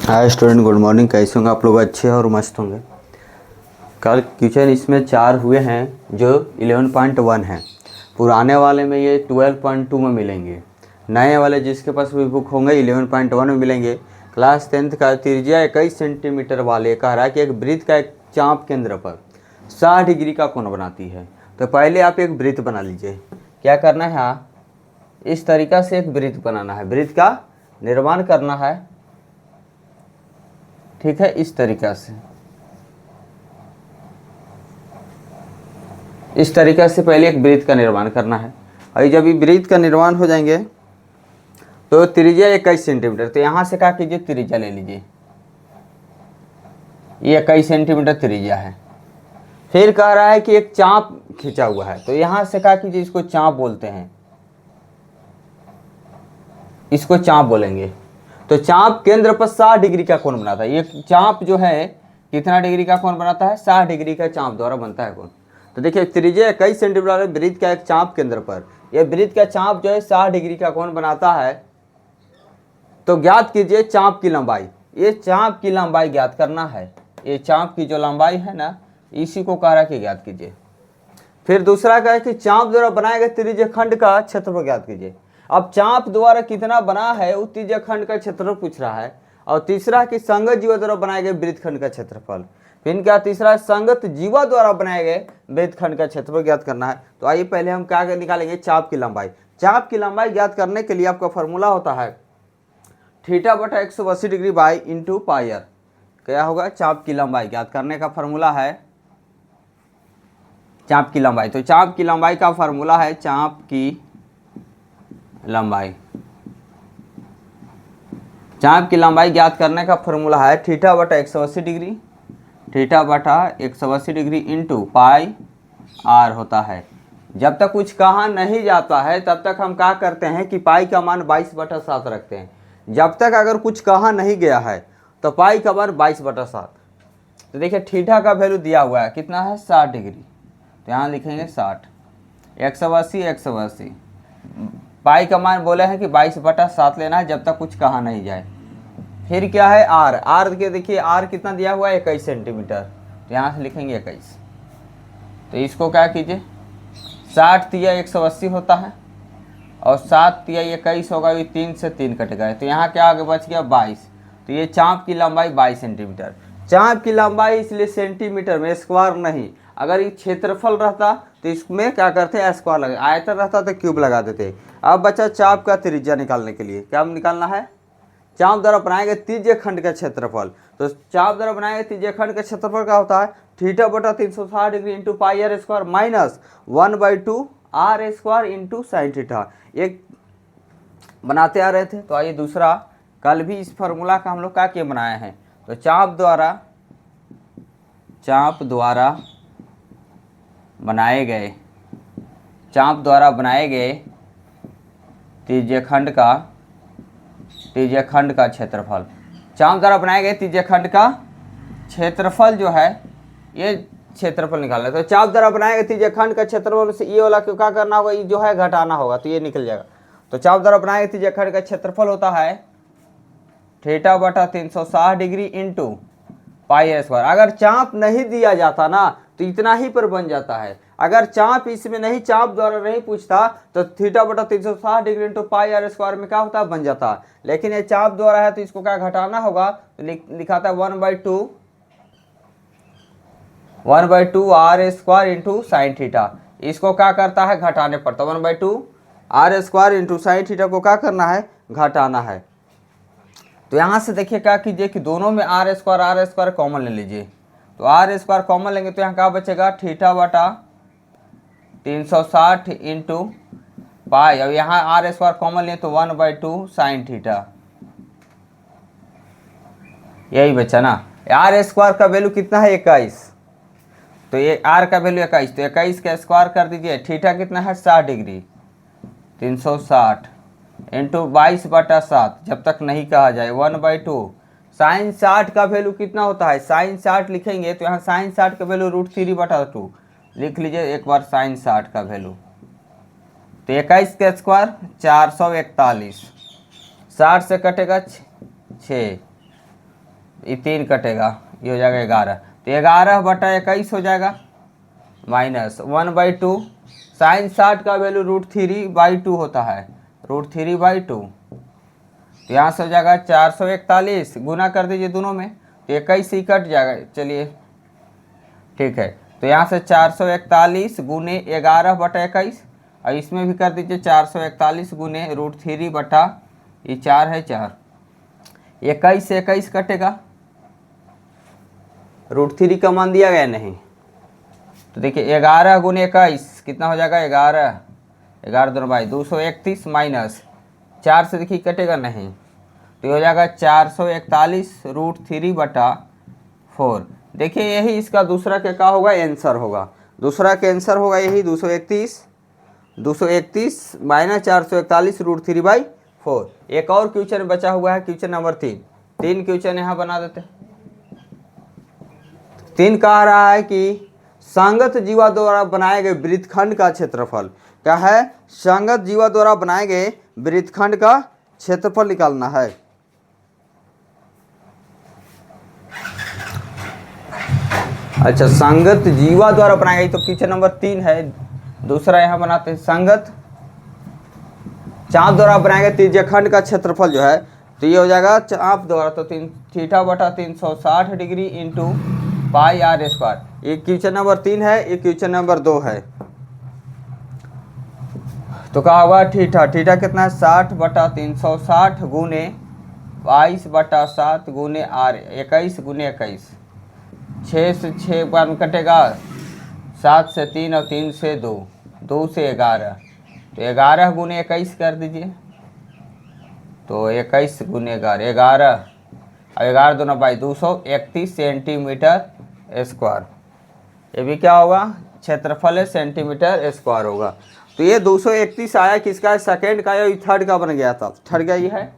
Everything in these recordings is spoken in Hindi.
Hi student, good morning. कैसे होंगे आप लोग? अच्छे और मस्त होंगे। कल क्वेश्चन इसमें 4 हुए हैं जो 11.1 हैं। पुराने वाले में ये 12.2 में मिलेंगे। नए वाले जिसके पास भी बुक होंगे 11.1 में मिलेंगे। क्लास 10th का त्रिज्या 21 सेंटीमीटर वाले कह रहा है कि एक वृत्त का एक चाप केंद्र पर 60 डिग्री का कोण बनाती है। तो पहले आप एक वृत्त बना लीजिए। क्या करना है? हाँ, इस तरीक़ा से एक वृत्त बनाना है, वृत्त का निर्माण करना है। ठीक है, इस तरीक़ा से, इस तरीक़ा से पहले एक वृत्त का निर्माण करना है। और जब ये वृत्त का निर्माण हो जाएंगे तो त्रिज्या 21 सेंटीमीटर, तो यहाँ से क्या कीजिए, त्रिज्या ले लीजिए। ये 21 सेंटीमीटर त्रिज्या है। फिर कह रहा है कि एक चाप खींचा हुआ है, तो यहाँ से क्या कीजिए, इसको चाप बोलते हैं, इसको चाप बोलेंगे। तो चाप केंद्र पर 60 डिग्री का कोण बनाता है। ये चाप जो है कितना डिग्री का कोण बनाता है? 60 डिग्री का चाप द्वारा बनता है कोण। तो देखिए, त्रिज्या 21 सेंटीमीटर वाले वृत्त का एक चाप केंद्र पर यह वृत्त का चाप जो है 60 डिग्री का कोण बनाता है। तो ज्ञात कीजिए चाप की लंबाई। ये चाप की लंबाई ज्ञात करना है। ये चाप की जो लंबाई है ना, इसी को कह रहा है कि ज्ञात कीजिए। फिर दूसरा क्या है कि चाप द्वारा बनाए गए त्रिज्य खंड का क्षेत्रफल ज्ञात कीजिए। अब चाप द्वारा कितना बना है उस त्रिज्य खंड का क्षेत्रफल पूछ रहा है। और तीसरा कि संगत जीवा द्वारा बनाए गए वृत्तखंड का क्षेत्रफल। फिर क्या तीसरा, संगत जीवा द्वारा बनाए गए वृत्तखंड का क्षेत्रफल ज्ञात करना है। तो आइए पहले हम क्या निकालेंगे, चाप की लंबाई। चाप की लंबाई ज्ञात करने के लिए आपका फॉर्मूला होता है थीटा बटा 180 degree by into pi R. क्या होगा? चाप की लंबाई ज्ञात करने का फॉर्मूला है चाप की लंबाई। तो चाप की लंबाई का फॉर्मूला है, चाप की लंबाई, चाप की लंबाई ज्ञात करने का फॉर्मूला है थीटा बटा 180 डिग्री, थीटा बटा 180 डिग्री इंटू पाई आर होता है। जब तक कुछ कहा नहीं जाता है तब तक हम क्या करते हैं कि पाई का मान 22/7 रखते हैं। जब तक अगर कुछ कहा नहीं गया है तो पाई का मान 22/7। तो देखिए, थीटा का वैल्यू दिया हुआ है, कितना है? 60 डिग्री। तो यहाँ लिखेंगे 60, 180, 180। पाई का मान बोले हैं कि 22/7 लेना है जब तक कुछ कहा नहीं जाए। फिर क्या है? आर। आर के देखिए, आर कितना दिया हुआ है? 21 सेंटीमीटर। तो यहाँ से लिखेंगे 21। तो इसको क्या कीजिए, 60 तिया 180 होता है और 7 तिया 21 होगा। ये 3 से 3 कट गए, तो यहाँ क्या आगे बच गया? 22। तो ये चाप की लंबाई 22 सेंटीमीटर। चाप की लंबाई इसलिए सेंटीमीटर में, स्क्वायर नहीं। अगर ये क्षेत्रफल रहता तो इसमें क्या करते हैं? स्क्वायर लगा। आयतन रहता तो क्यूब लगा देते। अब बचा चाप का त्रिज्या निकालने के लिए। क्या निकालना है? चाप द्वारा बनाए गए त्रिज्य खंड का क्षेत्रफल। तो चाप द्वारा बनाए गए त्रिज्य खंड का क्षेत्रफल क्या होता है? थीटा बटा 360 degree into pi R square minus 1/2 R square into sine theta. एक बनाते आ रहे थे। तो आइए दूसरा, कल भी इस फार्मूला का हम लोग क्या बनाए हैं। तो चाप द्वारा बनाए गए, चाप द्वारा बनाए गए त्रिज्य खंड का क्षेत्रफल। चाप द्वारा बनाए गए त्रिज्य खंड का क्षेत्रफल जो है, ये क्षेत्रफल निकालना है। तो चाप द्वारा बनाए गए त्रिज्य खंड का क्षेत्रफल से ये वाला क्या करना होगा? ये जो है घटाना होगा, तो ये निकल जाएगा। तो चाप द्वारा बनाए गए त्रिज्य खंड का क्षेत्रफल होता है थीटा बटा 360 degree into pi R square. अगर चाप नहीं दिया जाता ना तो इतना ही पर बन जाता है। अगर चाप इसमें नहीं, चाप द्वारा नहीं पूछता तो थीटा बटा 360 degree into pi R square में क्या होता है? बन जाता है। लेकिन ये चाप द्वारा है तो इसको क्या घटाना होगा? तो लिखा था 1/2 R square into sine theta. इसको क्या करता है? घटाने पड़ता है। 1/2 R square into sine theta को क्या करना है? घटाना है। तो यहाँ से देखिए क्या कीजिए कि दोनों में आर स्क्वायर कॉमन ले लीजिए। तो आर स्क्वायर कॉमन लेंगे तो यहाँ क्या बचेगा? थीटा बटा 360 इंटू पाई, अब यहाँ आर स्क्वायर कॉमन लें तो 1/2 साइन थीटा। यही बचा ना। आर स्क्वायर का वैल्यू कितना है? 21। तो ये आर का वैल्यू 21, तो 21 का स्क्वायर कर दीजिए। थीटा कितना है? 60 डिग्री। 360 इंटू 22/7, जब तक नहीं कहा जाए 1/2 साइन 60 का वैल्यू कितना होता है? साइन 60 लिखेंगे तो यहाँ साइन 60 का वैल्यू √3/2 लिख लीजिए एक बार, साइन 60 का वैल्यू। तो 21 का स्क्वायर 441, 60 से कटेगा 6, ये 3 कटेगा, ये हो जाएगा 11, तो 11/21 हो जाएगा, माइनस 1/2। साइन 60 का वैल्यू √3/2 होता है, √3/2। तो यहाँ से हो जाएगा 441, गुना कर दीजिए दोनों में, तो 21 ही कट जाएगा। चलिए ठीक है, तो यहाँ से 441 गुने 11/21, और इसमें भी कर दीजिए 441 गुने √3 ये 4 है 4, 21 से 21 कटेगा, √3 का मान दिया गया नहीं, तो देखिए 11 गुने 21 कितना हो जाएगा, 11 11 दोनों भाई 231 माइनस 4 से देखिए कटेगा नहीं, तो ये हो जाएगा 441 √3/4। देखिए यही इसका दूसरा क्या होगा, आंसर होगा, दूसरा का आंसर होगा यही 231 माइनस 441 √3/4। एक और क्वेश्चन बचा हुआ है, क्वेश्चन नंबर 3 क्वेश्चन यहाँ बना देते हैं। 3 कह रहा है कि संगत जीवा द्वारा बनाए गए वृत्तखंड का क्षेत्रफल, क्या है, संगत जीवा द्वारा बनाए गए वृत्तखंड का क्षेत्रफल निकालना है। अच्छा, संगत जीवा द्वारा बनाई गई, तो क्वेश्चन नंबर 3 है। दूसरा यहाँ बनाते हैं, संगत चाप द्वारा बनाए गए त्रिज्यखंड का क्षेत्रफल जो है, तो ये हो जाएगा चाप द्वारा, तो θ/360 डिग्री इंटू πr²। ये क्वेश्चन नंबर 3 है, ये क्वेश्चन नंबर 2 है। तो क्या होगा, थीटा कितना है, 60/360 गुने 22/7 गुने r, 21 गुने 21, 6 से 6 बार में कटेगा, 7 से 3 और 3 से 2, 2 से 11, तो 11 गुने 21 कर दीजिए, तो 21 गुने 11 और 11 दोनों बाई 231 सेंटीमीटर स्क्वायर। ये भी क्या होगा, क्षेत्रफल है, सेंटीमीटर स्क्वायर होगा। तो ये 231 आया किसका, सेकंड का या थर्ड का बन गया था, थर्ड का ये है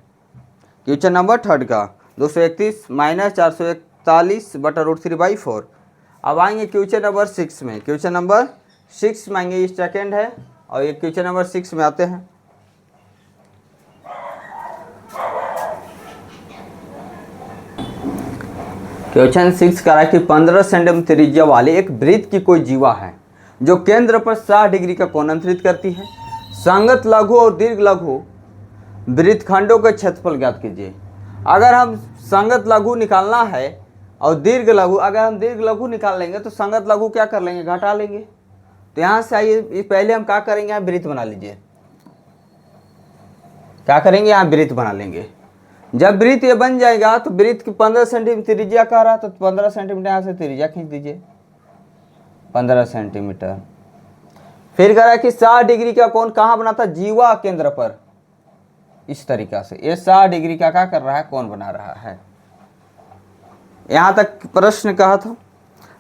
क्वेश्चन नंबर थर्ड का, 231 माइनस 441/√3/4। अब आएंगे क्वेश्चन नंबर 6 में, क्वेश्चन नंबर 6 में आएंगे, ये सेकेंड है, और ये क्वेश्चन नंबर 6 में आते हैं। क्वेश्चन 6 कह रहा है कि 15 सेंटीमीटर त्रिज्या वाले एक वृत्त की कोई जीवा है जो केंद्र पर 60 डिग्री का कोण अंतरित करती है। संगत लघु और दीर्घ लघु वृत्तखंडों का क्षेत्रफल ज्ञात कीजिए। अगर हम संगत लघु निकालना है और दीर्घ लघु, अगर हम दीर्घ लघु निकाल लेंगे तो संगत लघु क्या कर लेंगे, घटा लेंगे। तो यहाँ से आइए, पहले हम क्या करेंगे, यहाँ वृत्त बना लीजिए। क्या करेंगे, यहाँ वृत्त बना लेंगे। जब वृत्त ये बन जाएगा तो वृत्त की 15 सेंटीमीटर त्रिज्या कह रहा है, तो 15 सेंटीमीटर यहाँ से त्रिज्या खींच दीजिए, 15 सेंटीमीटर। फिर कह रहा है कि 60 डिग्री का कोण कहाँ बनाता, जीवा केंद्र पर, इस तरीका से ये 60 डिग्री का क्या कर रहा है, कोण बना रहा है। यहाँ तक प्रश्न कहा था।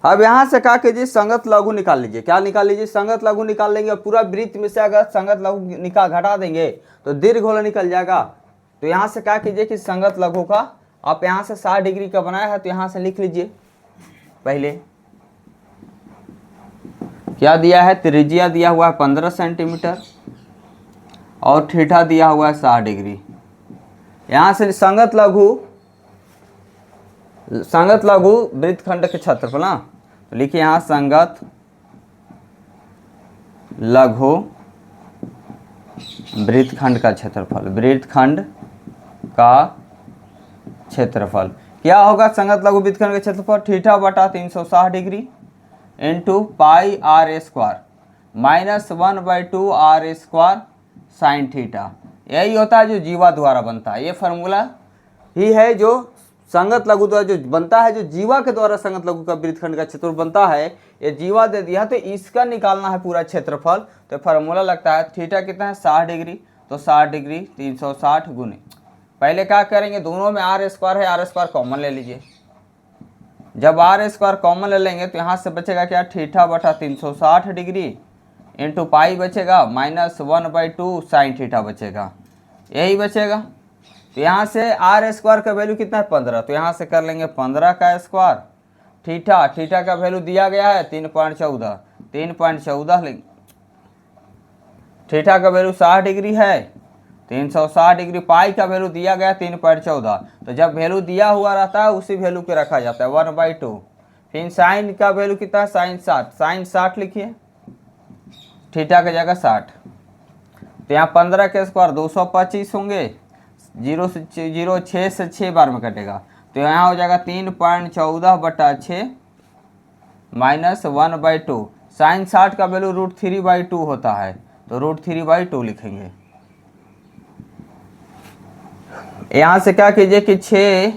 अब यहाँ से क्या कीजिए, संगत लघु निकाल लीजिए। क्या निकाल लीजिए, संगत लघु निकाल लेंगे, और पूरा वृत्त में से अगर संगत लघु निकाल घटा देंगे तो दीर्घ वाला निकल जाएगा। तो यहाँ से क्या कीजिए कि संगत लघु का आप यहाँ से 60 डिग्री का बनाया है, तो यहाँ से लिख लीजिए। पहले क्या दिया है, त्रिज्या दिया हुआ है 15 सेंटीमीटर और थीटा दिया हुआ है 60 डिग्री। यहाँ से संगत लघु वृत्तखंड के क्षेत्रफल ना, तो लिखिए यहाँ संगत लघु वृत्तखंड का क्षेत्रफल, वृत्तखंड का क्षेत्रफल क्या होगा, संगत लघु वृत्तखंड का क्षेत्रफल θ/360 degree into πr² minus 1/2 r² sine theta. यही होता है जो जीवा द्वारा बनता है। ये फार्मूला ही है जो संगत लघु द्वारा जो बनता है, जो जीवा के द्वारा संगत लघु का वृत्तखंड का क्षेत्रफल बनता है। ये जीवा दे दिया तो इसका निकालना है पूरा क्षेत्रफल। तो फार्मूला लगता है थीटा कितना है 60 डिग्री, तो 60 डिग्री 360 गुने, पहले क्या करेंगे, दोनों में r² है, r² कॉमन ले लीजिए। जब r² कॉमन ले लेंगे तो यहाँ से बचेगा क्या, θ/360 डिग्री इंटू पाई बचेगा माइनस 1/2 साइन थीटा बचेगा, यही बचेगा। तो यहाँ से r² का वैल्यू कितना है 15, तो यहाँ से कर लेंगे 15 का स्क्वायर। थीटा का वैल्यू दिया गया है 3.14 लेंगे। थीटा का वैल्यू 60 डिग्री है, 360 डिग्री। पाई का वैल्यू दिया गया 3.14, तो जब वैल्यू दिया हुआ रहता है उसी वैल्यू पे रखा जाता है 1/2। फिर साइन का वैल्यू कितना है, साइन 60 लिखिए, थीटा की जगह 60। तो यहाँ 15 के स्क्वायर 225 होंगे, 6 से 6 बार में कटेगा, तो यहाँ हो जाएगा 3.14/6 माइनस 1/2। साइन 60 का वैल्यू √3/2 होता है, तो √3/2 लिखेंगे। यहाँ से क्या कीजिए कि 6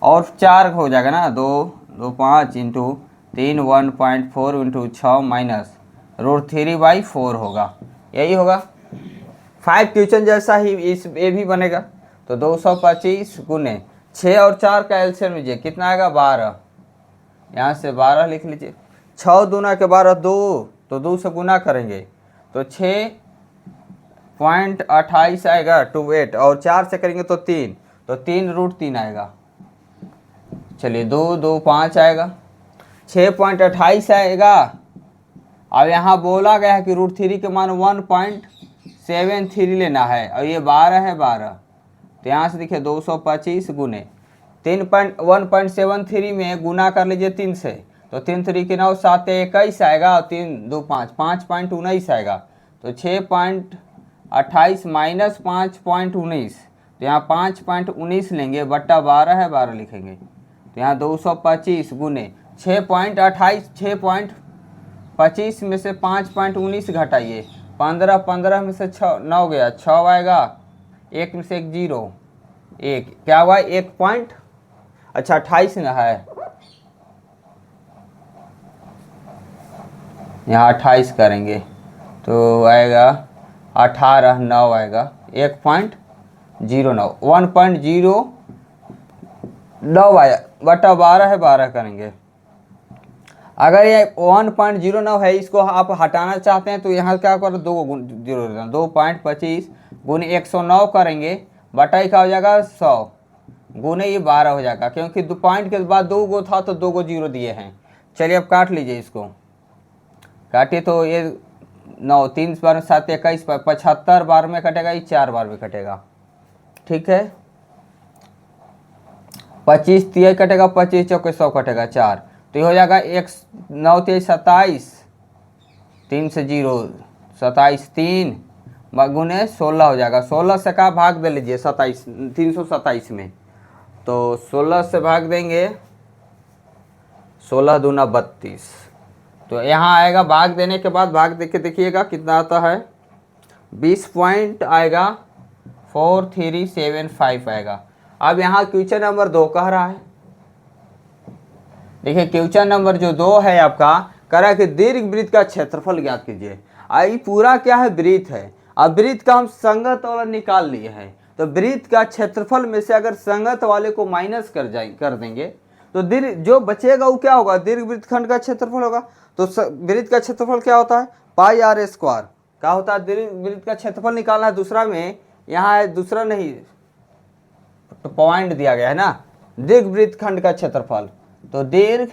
और 4 हो जाएगा ना, 2 5 इंटू 3 1.4 इंटू 6 माइनस √3/4 होगा, यही होगा। 5 क्वेश्चन जैसा ही इस ये भी बनेगा। तो 225 गुने 6 और 4 का एलसीएम लीजिए, कितना आएगा 12, यहाँ से 12 लिख लीजिए। 6 दूना के 12 2, तो 2 से गुना करेंगे तो 6.28 आएगा 28, और 4 से करेंगे तो 3, तो 3√3 आएगा। चलिए 2 2 5 आएगा, 6.28 आएगा। अब यहाँ बोला गया है कि √3 के मान 1.73 लेना है, और ये 12 है 12, तो यहाँ से देखिए 225 गुने 1.73 में गुना कर लीजिए 3 से, तो 3 3 के 9 7 21 आएगा, और 3 2 5 5.19 आएगा। तो 6.28 माइनस 5.19, तो यहाँ 5.19 लेंगे, बट्टा 12 है 12 लिखेंगे। तो यहाँ 225 गुने 6.28 6.25 में से 5.19 घटाइए, 15 15 में से 6 9 गया, 6 आएगा, 1 में से 1 0 1, क्या हुआ 1 पॉइंट, अच्छा 28 ना है, यहाँ 28 करेंगे तो आएगा 18 9 आएगा 1.09 1.09 आया, बटा 12 है 12 करेंगे। अगर ये 1.09 है, इसको आप हटाना चाहते हैं तो यहाँ क्या करो 2.25 गुने 109 करेंगे, बटाई का हो जाएगा 100 गुने ये 12 हो जाएगा, क्योंकि 2 पॉइंट के बाद 2 गो था तो 2 गो जीरो दिए हैं। चलिए अब काट लीजिए, इसको काटिए तो ये 9 3 बार 7 21 75 बार में कटेगा, ये 4 बार में कटेगा, ठीक है। 25 3 कटेगा, 25 चौके 100 कटेगा 4, तो ये हो जाएगा 1 9 23 27, 3 से 0 27 3 गुने 16 हो जाएगा। 16 से का भाग दे लीजिए 27 327 में, तो 16 से भाग देंगे 16 दूना 32, तो यहाँ आएगा भाग देने के बाद भाग देके देखिएगा कितना आता है, 20 पॉइंट आएगा 4375 आएगा। अब यहाँ क्वेश्चन नंबर 2 कह रहा है, देखिए क्वेश्चन नंबर जो 2 है आपका कह रहा है कि दीर्घ वृत्त का क्षेत्रफल ज्ञात कीजिए। आई पूरा क्या है, वृत्त है। अब वृत्त का हम संगत वाला निकाल लिए हैं, तो वृत्त का क्षेत्रफल में से अगर संगत वाले को माइनस कर देंगे तो दीर्घ जो बचेगा वो क्या होगा, दीर्घ वृत्तखंड का क्षेत्रफल होगा। तो वृत्त का क्षेत्रफल क्या होता है, πr²। क्या होता है, दीर्घ वृत्त का क्षेत्रफल निकालना है। दूसरा में यहाँ है, दूसरा नहीं तो पॉइंट दिया गया है ना, दीर्घ वृत्तखंड का क्षेत्रफल। तो दीर्घ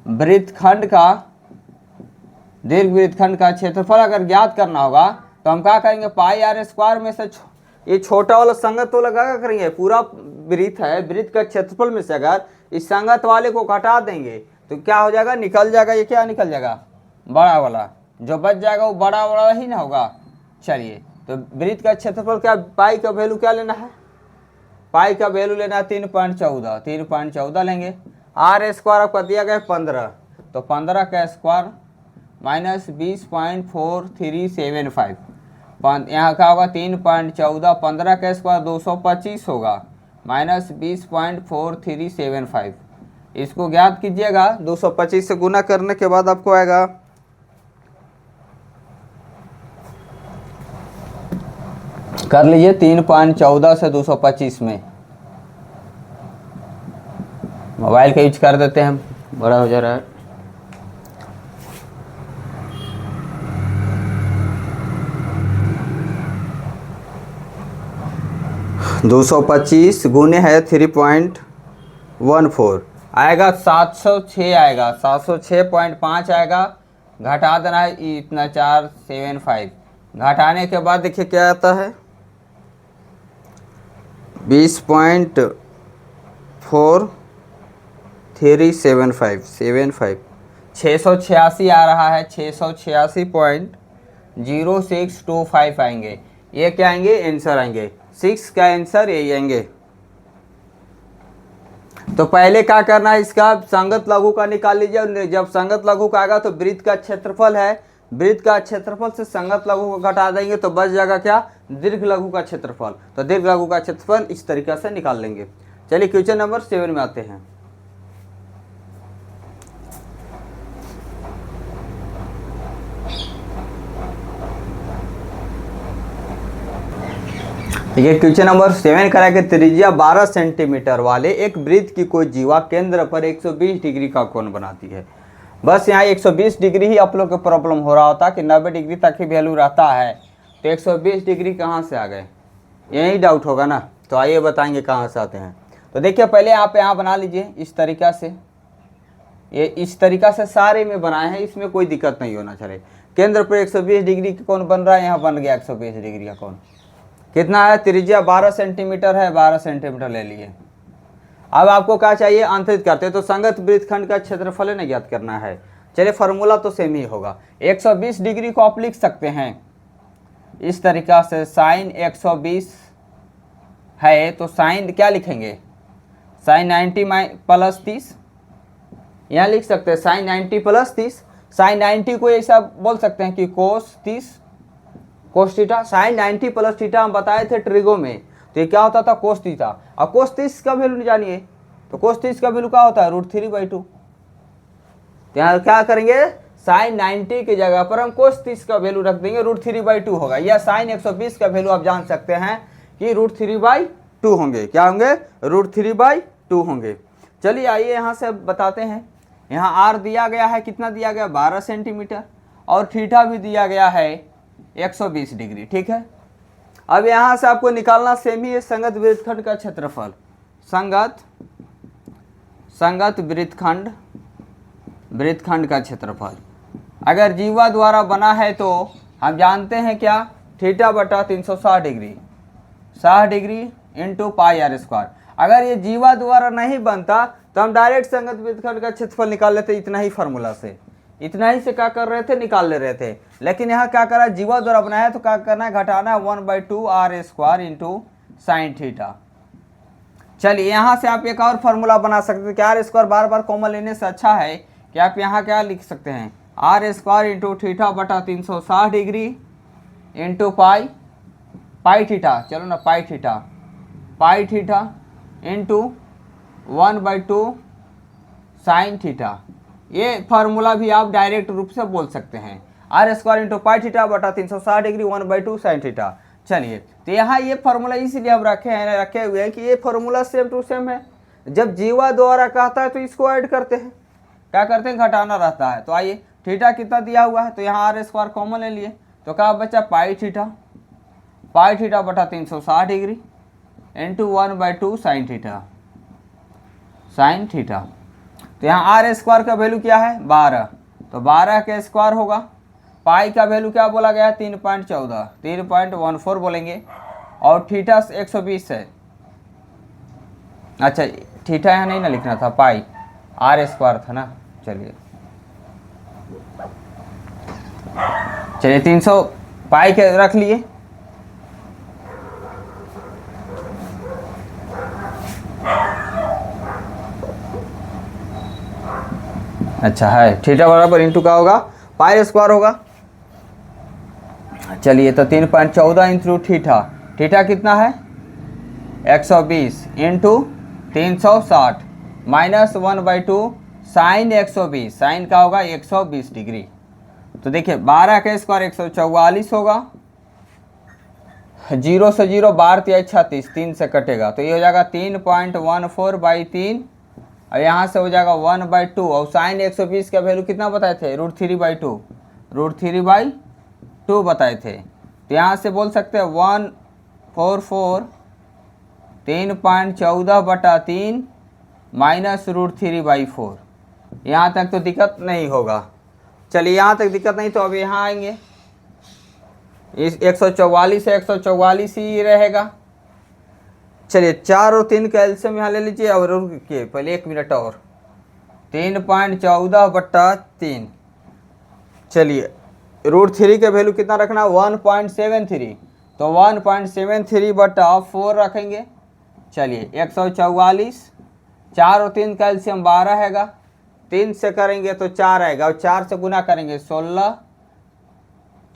वृत्तखंड का क्षेत्रफल अगर ज्ञात करना होगा तो हम क्या करेंगे, πr² में से ये छोटा वाला संगत तो लगा करेंगे, पूरा वृत्त है, वृत्त का क्षेत्रफल में से अगर इस संगत वाले को घटा देंगे तो क्या हो जाएगा, निकल जाएगा, ये क्या निकल जाएगा, बड़ा वाला। जो बच जाएगा वो बड़ा वाला ही ना होगा। चलिए तो वृत्त का क्षेत्रफल क्या, पाई का वैल्यू क्या लेना है, पाई का वैल्यू लेना है 3.14 लेंगे। r² आपका दिया गया 15, तो 15 का स्क्वायर माइनस 20.4375, यहाँ का होगा 3.14, 15 का स्क्वायर 225 होगा, माइनस 20.4375। इसको ज्ञात कीजिएगा, 225 से गुना करने के बाद आपको आएगा कर लीजिए 3.14 से 225 में, मोबाइल का यूज कर देते हैं, बड़ा हो जा रहा है। दो 225 गुने है 3.14 आएगा, 706 आएगा, 706.5 आएगा, घटा देना है इतना 475, घटाने के बाद देखिए क्या आता है 20.4375 686 आ रहा है, 686.0625 आएंगे। ये क्या आएंगे आंसर आएंगे, 6 का आंसर यही आएंगे। तो पहले क्या करना है, इसका संगत लघु का निकाल लीजिए। जब संगत लघु का आएगा तो वृत्त का क्षेत्रफल है, वृत्त का क्षेत्रफल से संगत लघु को घटा देंगे तो बच जाएगा क्या, दीर्घ लघु का क्षेत्रफल। तो दीर्घ लघु का क्षेत्रफल इस तरीके से निकाल लेंगे। चलिए क्वेश्चन नंबर 7 में आते हैं। ये क्वेश्चन नंबर 7 करा के त्रिज्या 12 सेंटीमीटर वाले एक वृत्त की कोई जीवा केंद्र पर 120 डिग्री का कोण बनाती है। बस यहाँ 120 डिग्री ही आप लोग को प्रॉब्लम हो रहा होता कि 90 डिग्री तक ही वैल्यू रहता है, तो 120 डिग्री कहाँ से आ गए, यही डाउट होगा ना। तो आइए बताएंगे कहाँ से आते हैं। तो देखिए पहले आप यहाँ बना लीजिए इस तरीक़ा से, ये इस तरीक़ा से सारे में बनाए हैं, इसमें कोई दिक्कत नहीं होना चाहिए। केंद्र पर 120 डिग्री का कोण बन रहा है, यहाँ बन गया 120 डिग्री का कोण। कितना है, त्रिज्या 12 सेंटीमीटर है, 12 सेंटीमीटर ले लिए। अब आपको क्या चाहिए, अंतरित करते तो संगत वृत्तखंड का क्षेत्रफल नहीं ज्ञात करना है। चलिए फार्मूला तो सेम ही होगा। 120 डिग्री को आप लिख सकते हैं इस तरीक़ा से, साइन 120 है तो साइन क्या लिखेंगे, साइन 90 प्लस 30, यहाँ लिख सकते हैं साइन 90 प्लस 30। साइन 90 को ऐसा बोल सकते हैं कि cos 30 cos theta. Sine 90 plus theta हम बताए थे ट्रिगो में, तो ये क्या होता था कोस थीटा। और कोस 30 का वैल्यू जानिए, तो कोस 30 का वैल्यू क्या होता है √3/2। यहाँ क्या करेंगे, साइन 90 की जगह पर हम कोस 30 का वैल्यू रख देंगे, √3/2 होगा। या साइन 120 का वैल्यू आप जान सकते हैं कि √3/2 होंगे। क्या होंगे, √3/2 होंगे। चलिए आइए यहाँ से बताते हैं। यहाँ आर दिया गया है, कितना दिया गया 12 सेंटीमीटर, और थीटा भी दिया गया है 120 डिग्री, ठीक है। अब यहाँ से आपको निकालना सेम ही है संगत वृत्तखंड का क्षेत्रफल, संगत वृत्तखंड का क्षेत्रफल। अगर जीवा द्वारा बना है तो हम जानते हैं क्या, θ/360 डिग्री, 60 डिग्री इंटू πr²। अगर ये जीवा द्वारा नहीं बनता तो हम डायरेक्ट संगत वृत्तखंड का क्षेत्रफल निकाल लेते, इतना ही फार्मूला से, इतना ही से क्या कर रहे थे, निकाल ले रहे थे। लेकिन यहाँ क्या करा, जीवा द्वारा बनाया है तो क्या करना है, घटाना है 1/2 r² इंटू साइन थीटा। चलिए यहाँ से आप एक और फार्मूला बना सकते हैं कि r² बार बार कॉमन लेने से अच्छा है कि आप यहाँ क्या लिख सकते हैं, r² into θ/360 degree into pi theta, चलो ना pi theta into 1/2 sine theta. ये फार्मूला भी आप डायरेक्ट रूप से बोल सकते हैं, r² into πθ/360 degree 1/2 sine theta. चलिए तो यहाँ ये फार्मूला इसीलिए हम रखे हुए हैं कि ये फार्मूला सेम टू सेम है। जब जीवा द्वारा कहता है तो इसको ऐड करते हैं, क्या करते हैं, घटाना रहता है। तो आइए थीटा कितना दिया हुआ है, तो यहाँ r² कॉमन ले लिए तो क्या बचा πθ/360 डिग्री इंटू 1/2 साइन थीटा। तो यहाँ r² का वैल्यू क्या है 12, तो 12 का स्क्वायर होगा। पाई का वैल्यू क्या बोला गया है 3.14 बोलेंगे, और थीटा 120 है। अच्छा थीटा यहाँ नहीं ना लिखना था, पाई r² था ना। चलिए 300 पाई के रख लिए। अच्छा है, थीटा बराबर इंटू का होगा πr² होगा। चलिए तो 3.14 इंटू थीटा कितना है 120 इंटू 360 माइनस 1/2 साइन 120, साइन का होगा 120 डिग्री। तो देखिए 12 का स्क्वायर 144 होगा, 0 से 0 12 × 36, 3 से कटेगा तो ये हो जाएगा 3.14/3, और यहाँ से हो जाएगा 1/2, और साइन 120 का वैल्यू कितना बताए थे √3/2 बताए थे। तो यहाँ से बोल सकते हैं 144 3.14/3 माइनस √3/4। यहाँ तक तो दिक्कत नहीं होगा। चलिए यहाँ तक दिक्कत नहीं, तो अब यहाँ आएंगे, इस 144 है, 144 ही रहेगा। चलिए 4 और 3 कैल्शियम यहाँ ले लीजिए और रुकिए पहले 1 मिनट और। 3.14/3। चलिए √3 के वैल्यू कितना रखना, 1.73। तो 1.73/4 रखेंगे। चलिए 144, 4 और 3 कैल्शियम 12 हैगा, 3 से करेंगे तो 4 आएगा और 4 से गुना करेंगे 16,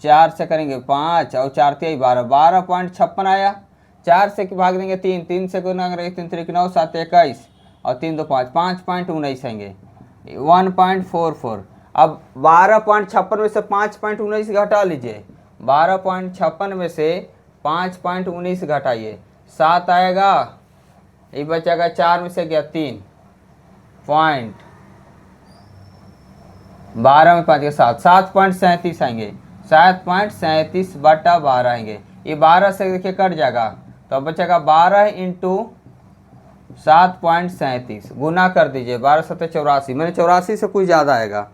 4 से करेंगे 5 और 4 3 12, 12.56 आया। 4 से भाग देंगे 3, 3 से गुना करेंगे 3 3 9 7 21 और 3 2 5, 5.19 आएंगे 1.44। अब 12.56 में से 5.19 घटा लीजिए, 12.56 में से 5.19 घटाइए, 7 आएगा। ये बचेगा 4 में से गया 3 पॉइंट, 12 में 5 के 7, 7.37 आएंगे, 7.37/12 आएंगे। ये 12 से देखिए कट जाएगा तो बचेगा 12 × 7.37 गुना कर दीजिए, 12 7 84, मैंने 84 से कुछ ज़्यादा आएगा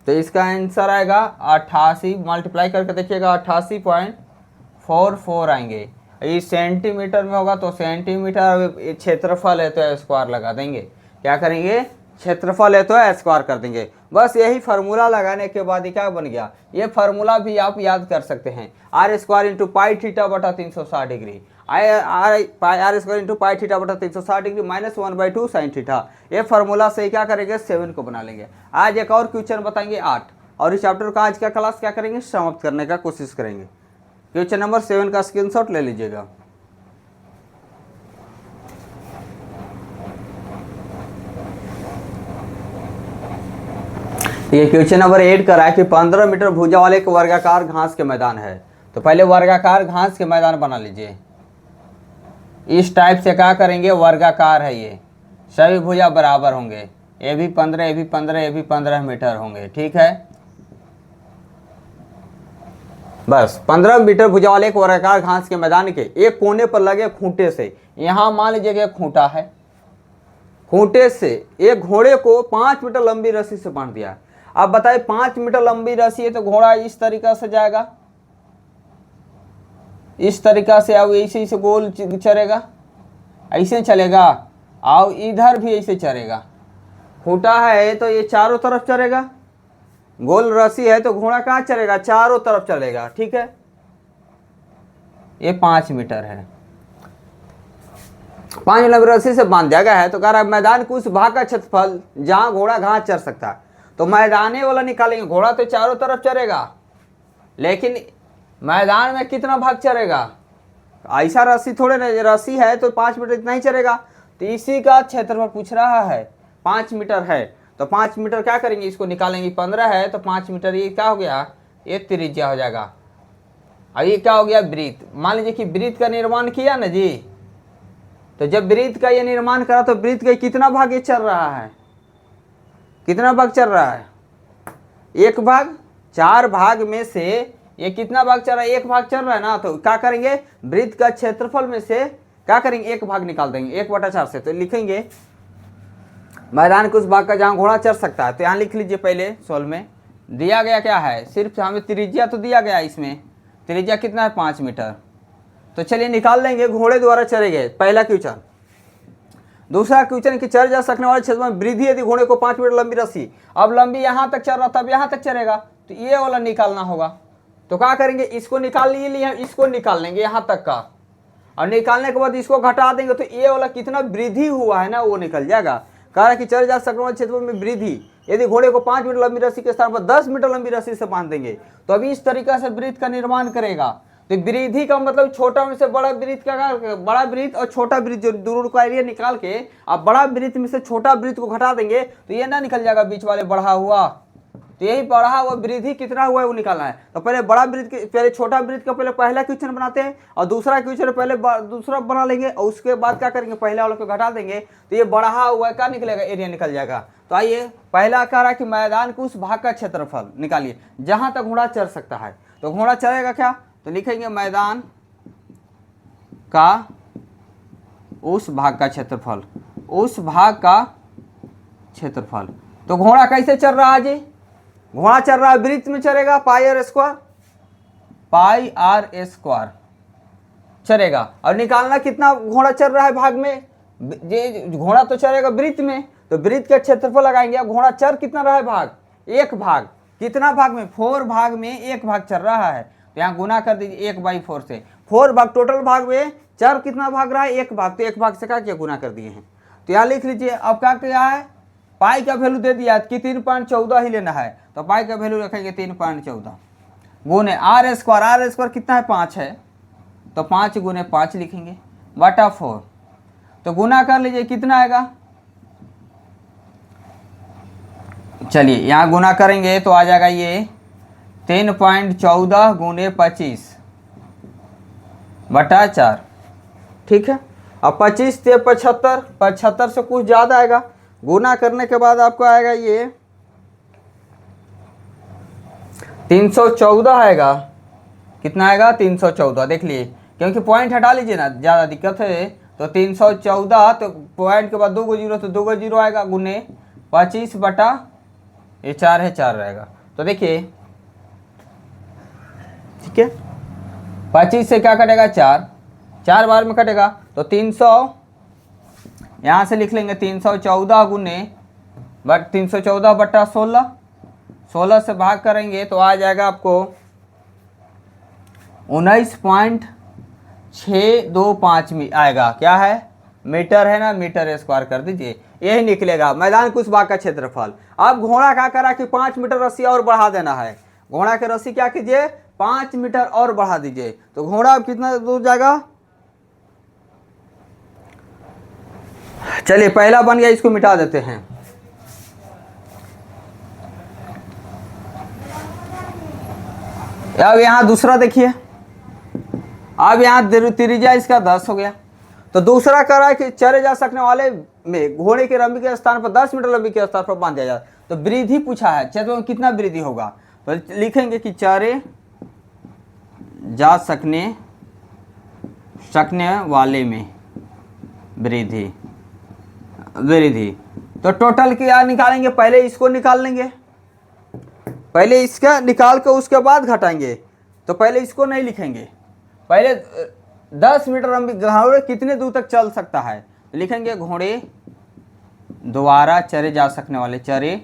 तो इसका आंसर आएगा 88। मल्टीप्लाई करके देखिएगा 88.44 आएंगे। ये सेंटीमीटर में होगा तो सेंटीमीटर, क्षेत्रफल है तो स्क्वायर लगा देंगे। क्या करेंगे, क्षेत्रफल है तो स्क्वायर कर देंगे। बस यही फार्मूला लगाने के बाद ये क्या बन गया, ये फार्मूला भी आप याद कर सकते हैं, r² × πθ/360 degree, r² × πθ/360 degree -1/2 sin theta. ये फार्मूला से क्या करेंगे, 7 को बना लेंगे। आज एक और क्वेश्चन बताएंगे 8, और इस चैप्टर का आज का क्लास क्या करेंगे, समाप्त करने का कोशिश करेंगे। क्वेश्चन नंबर 7 का स्क्रीनशॉट ले लीजिएगा। ये क्वेश्चन नंबर 8 का है कि 15 मीटर भुजा वाले एक वर्गाकार घास के मैदान है। तो पहले वर्गाकार घास के मैदान बना लीजिए। इस टाइप से क्या करेंगे, वर्गाकार है ये, सभी भुजा बराबर होंगे, ये भी 15, ये भी 15, ये भी 15 मीटर होंगे। ठीक है, बस 15 मीटर भुजा वाले एक वर्गाकार घास के मैदान के एक कोने पर लगे खूंटे से, यहाँ मान लीजिए कि खूंटा है, खूंटे से एक घोड़े को 5 मीटर लंबी रस्सी से बांध दिया। अब बताइए 5 मीटर लंबी रस्सी है तो घोड़ा इस तरीका से जाएगा, इस तरीका से, अब ऐसे ऐसे गोल चलेगा, ऐसे चलेगा, और इधर भी ऐसे चलेगा। खूंटा है तो ये चारों तरफ चलेगा, गोल रस्सी है तो घोड़ा कहाँ चलेगा, चारों तरफ चलेगा। ठीक है, ये 5 मीटर है, 5 मीटर रस्सी से बांध दिया गया है। तो कह रहा है मैदान के उस भाग का क्षेत्रफल जहां घोड़ा घास चर सकता है। तो मैदाने वाला निकालेंगे, घोड़ा तो चारों तरफ चलेगा, लेकिन मैदान में कितना भाग चलेगा, ऐसा रस्सी थोड़े ना, रस्सी है तो 5 मीटर इतना ही चलेगा। तो इसी का क्षेत्रफल पूछ रहा है, 5 मीटर है तो 5 मीटर क्या करेंगे, इसको निकालेंगे, 15 है तो 5 मीटर, ये क्या हो गया, ये त्रिज्या हो जाएगा। अब ये क्या हो गया, वृत्त। मान लीजिए कि वृत्त का निर्माण किया ना जी, तो जब वृत्त का ये निर्माण करा तो वृत्त का कितना भाग ये चल रहा है, कितना भाग चल रहा है, 1 भाग। 4 भाग में से ये कितना भाग चल रहा है, 1 भाग चल रहा है ना। तो क्या करेंगे, वृत्त का क्षेत्रफल में से क्या करेंगे, 1 भाग निकाल देंगे 1/4 से। तो लिखेंगे मैदान के उस भाग का जहाँ घोड़ा चढ़ सकता है। तो यहाँ लिख लीजिए, पहले सोल में दिया गया क्या है, सिर्फ हमें त्रिज्या तो दिया गया, इसमें त्रिज्या कितना है, 5 मीटर। तो चलिए निकाल लेंगे, घोड़े द्वारा चले गए, पहला क्वेश्चन। दूसरा क्वेश्चन कि चढ़ जा सकने वाले क्षेत्र में वृद्धि यदि घोड़े को 5 मीटर लंबी रस्सी, अब लंबी यहाँ तक चल रहा था, अब यहाँ तक चलेगा, तो ये वाला निकालना होगा। तो क्या करेंगे, इसको निकाल लिए, इसको निकाल लेंगे यहाँ तक का, और निकालने के बाद इसको घटा देंगे तो ये वाला कितना वृद्धि हुआ है ना वो निकल जाएगा। कह रहा है कि चढ़ जा सकने वाले क्षेत्र में वृद्धि यदि घोड़े को 5 मीटर लंबी रस्सी के स्थान पर 10 मीटर लंबी रस्सी से बांध देंगे तो अभी इस तरीका से वृत्त का निर्माण करेगा। तो वृद्धि का मतलब छोटा में से बड़ा वृत्त का, बड़ा वृत्त और छोटा वृत्त जो दूर का एरिया निकाल के आप बड़ा वृत्त में से छोटा वृत्त को घटा देंगे तो ये ना निकल जाएगा बीच वाले बढ़ा हुआ। तो यही बढ़ा हुआ वृद्धि कितना हुआ है वो निकालना है। तो पहले बड़ा वृत्त के, पहले छोटा वृत्त का पहले पहला क्वेश्चन बनाते हैं और दूसरा क्वेश्चन पहले दूसरा बना लेंगे और उसके बाद क्या करेंगे, पहले वाले को घटा देंगे तो ये बढ़ा हुआ क्या निकलेगा, एरिया निकल जाएगा। तो आइए पहला कह रहा है कि मैदान के उस भाग का क्षेत्रफल निकालिए जहां तक घोड़ा चढ़ सकता है। तो घोड़ा चढ़ेगा क्या, तो लिखेंगे मैदान का उस भाग का क्षेत्रफल, उस भाग का क्षेत्रफल। तो घोड़ा कैसे चल रहा है जी, घोड़ा चल रहा है वृत्त में चलेगा, पाई r²। पाई आर स्क्वायर चलेगा। और निकालना कितना घोड़ा चल रहा है भाग में, ये घोड़ा तो चलेगा वृत्त में, तो वृत्त का क्षेत्रफल लगाएंगे। अब घोड़ा चल कितना रहा है भाग, एक भाग, कितना भाग में, 4 भाग में एक भाग चल रहा है, तो यहाँ गुना कर दीजिए 1/4 से। 4 भाग टोटल भाग में चर कितना भाग रहा है, एक भाग, तो एक भाग से क्या किया, गुना कर दिए हैं। तो यहाँ लिख लीजिए। अब क्या किया है, पाई का वैल्यू दे दिया कि 3.14 ही लेना है, तो पाई का वैल्यू रखेंगे 3.14 गुने आर स्क्वायर। आर स्क्वायर कितना है, 5 है, तो 5 गुने 5 लिखेंगे बटा 4। तो गुना कर लीजिए कितना आएगा, चलिए यहाँ गुना करेंगे तो आ जाएगा ये 3.14 गुने 25 बटा 4। ठीक है। अब 25 से 75, 75 से कुछ ज़्यादा आएगा, गुना करने के बाद आपको आएगा ये 314 आएगा। कितना आएगा, 314। देख लिए, क्योंकि पॉइंट हटा लीजिए ना, ज़्यादा दिक्कत है। तो 314, तो पॉइंट के बाद 2 को 0, तो 2 को 0 आएगा गुने 25 बटा ये 4 है, 4 रहेगा। तो देखिए, ठीक है, 25 से क्या कटेगा, 4, 4 बार में कटेगा, तो 300 यहाँ से लिख लेंगे 314 गुने 314 बटा 16, 16 से भाग करेंगे तो आ जाएगा आपको 19.625 आएगा। क्या है, मीटर है ना, मीटर स्क्वायर कर दीजिए, यही निकलेगा मैदान कुछ भाग का क्षेत्रफल। अब घोड़ा क्या करा कि 5 मीटर रस्सी और बढ़ा देना है, घोड़ा की रस्सी क्या कीजिए 5 मीटर और बढ़ा दीजिए, तो घोड़ा अब कितना दूर जाएगा। चलिए पहला बन गया, इसको मिटा देते हैं। अब यहाँ दूसरा देखिए, अब यहाँ त्रिज्या इसका 10 हो गया। तो दूसरा कह रहा है कि चले जा सकने वाले में घोड़े के लंबी के स्थान पर 10 मीटर लंबी के स्थान पर बांध दिया जाए। तो वृद्धि पूछा है, क्षेत्र में कितना वृद्धि होगा, तो लिखेंगे कि चरे जा सकने वाले में वृद्धि। तो टोटल क्या निकालेंगे, पहले इसको निकाल लेंगे, पहले इसका निकाल के उसके बाद घटाएंगे। तो पहले इसको नहीं लिखेंगे, पहले 10 मीटर लंबी घोड़े कितने दूर तक चल सकता है, तो लिखेंगे घोड़े द्वारा चरे जा सकने वाले, चरे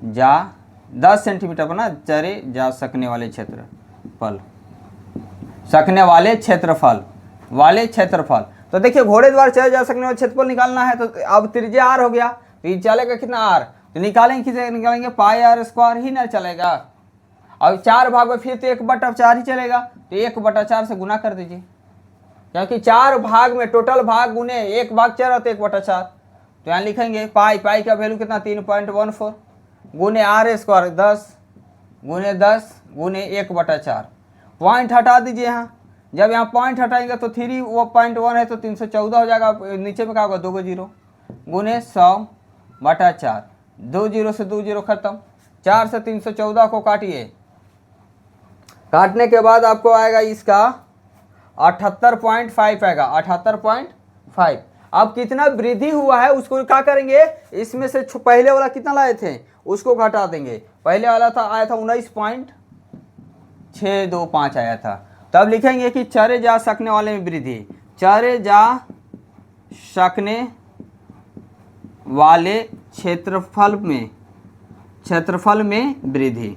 जा 10 सेंटीमीटर बना, चरे जा सकने वाले क्षेत्रफल, सकने वाले क्षेत्रफल। तो देखिए घोड़े द्वारा चले जा सकने वाले क्षेत्रफल निकालना है। तो अब त्रिज्या आर हो गया, तो ये चलेगा कितना आर, तो निकालेंगे किसे, निकालेंगे पाई आर स्क्वायर ही ना चलेगा। अब 4 भाग में फिर तो 1/4 ही चलेगा, तो 1/4 से गुना कर दीजिए, क्योंकि 4 भाग में टोटल भाग गुने 1 भाग 4 तो 1/4। तो यहाँ लिखेंगे पाई का वैल्यू कितना 3.14 गुने आर स्क्वायर 10 गुने 10 गुने 1/4। पॉइंट हटा दीजिए यहाँ, जब यहाँ पॉइंट हटाएंगे तो 3.1 है, तो 314 हो जाएगा। नीचे में क्या होगा, 2 को 0 गुने 100/4, 2 0 से 2 0 खत्म, 4 से 314 को काटिए, काटने के बाद आपको आएगा इसका 78.5 आएगा, 78.5। अब कितना वृद्धि हुआ है उसको क्या करेंगे, इसमें से पहले वाला कितना लाए थे उसको घटा देंगे। पहले वाला था आया था 19.625 आया था। तब लिखेंगे कि चरे जा सकने वाले में वृद्धि, चरे जा सकने वाले क्षेत्रफल में वृद्धि।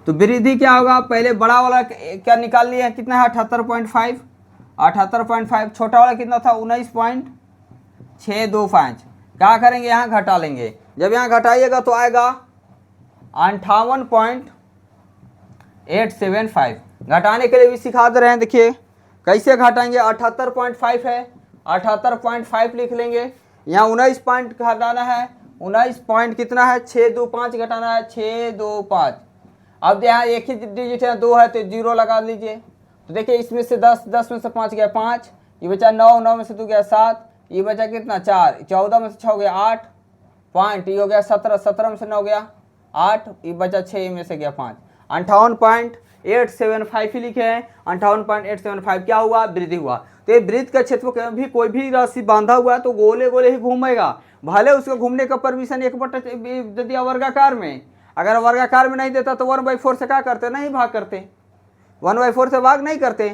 तो वृद्धि क्या होगा, पहले बड़ा वाला क्या निकाल लिया, कितना है 78.5, छोटा वाला कितना था 19.625। क्या करेंगे, यहाँ घटा लेंगे, जब यहाँ घटाइएगा तो आएगा 58.875। घटाने के लिए भी सिखा दे रहे हैं, देखिए कैसे घटाएंगे। 78.5 है, 78.5 लिख लेंगे, यहाँ 19 पॉइंट घटाना है, 19 पॉइंट कितना है 625 घटाना है 625। अब यहाँ एक ही डिजिट है 2 है, तो 0 लगा लीजिए। तो देखिए इसमें से 10 में से 5 गया 5, ये बचा 9 में से 2 गया 7, ये बचा कितना 4, 14 में से 6 गया 8 पॉइंट, ये हो गया 17 में से 9 गया 8, ये बचा 6 में से गया 5। 58.875 ही लिखे हैं, 58.875 क्या हुआ, वृद्धि हुआ। तो ये वृत्त का क्षेत्र भी कोई भी राशि बांधा हुआ है तो गोले गोले ही घूमेगा, भले उसको घूमने का परमिशन 1/4 दिया वर्गाकार में, अगर वर्गाकार में नहीं देता तो 1/4 से क्या करते, नहीं भाग करते। 1/4 से भाग नहीं करते,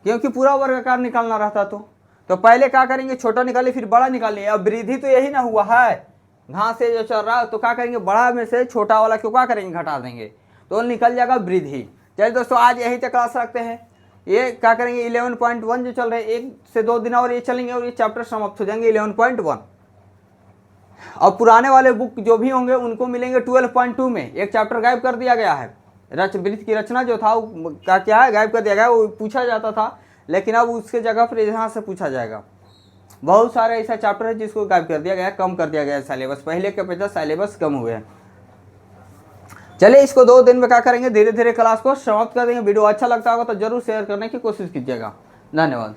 क्योंकि पूरा वर्गाकार निकालना रहता। तो पहले क्या करेंगे, छोटा निकालिए फिर बड़ा निकालिए। अब वृद्धि तो यही ना हुआ है, घास से जो चल रहा है, तो क्या करेंगे, बड़ा में से छोटा वाला क्यों क्या करेंगे, घटा देंगे, तो निकल जाएगा वृद्धि। चलिए दोस्तों, आज यही तक क्लास रखते हैं। ये क्या करेंगे, 11.1 जो चल रहे हैं, 1 से 2 दिन और ये चलेंगे और ये चैप्टर समाप्त हो जाएंगे 11.1। और पुराने वाले बुक जो भी होंगे उनको मिलेंगे 12.2 में। एक चैप्टर गायब कर दिया गया है, वृत्त की रचना जो था वो क्या है, गायब कर दिया गया। वो पूछा जाता था, लेकिन अब उसके जगह पर यहाँ से पूछा जाएगा। बहुत सारे ऐसा चैप्टर है जिसको गायब कर दिया गया, कम कर दिया गया है सिलेबस, पहले के अपेक्षा सिलेबस कम हुए हैं। चलिए, इसको 2 दिन में क्या करेंगे, धीरे धीरे क्लास को समाप्त कर देंगे। वीडियो अच्छा लगता होगा तो जरूर शेयर करने की कोशिश कीजिएगा। धन्यवाद।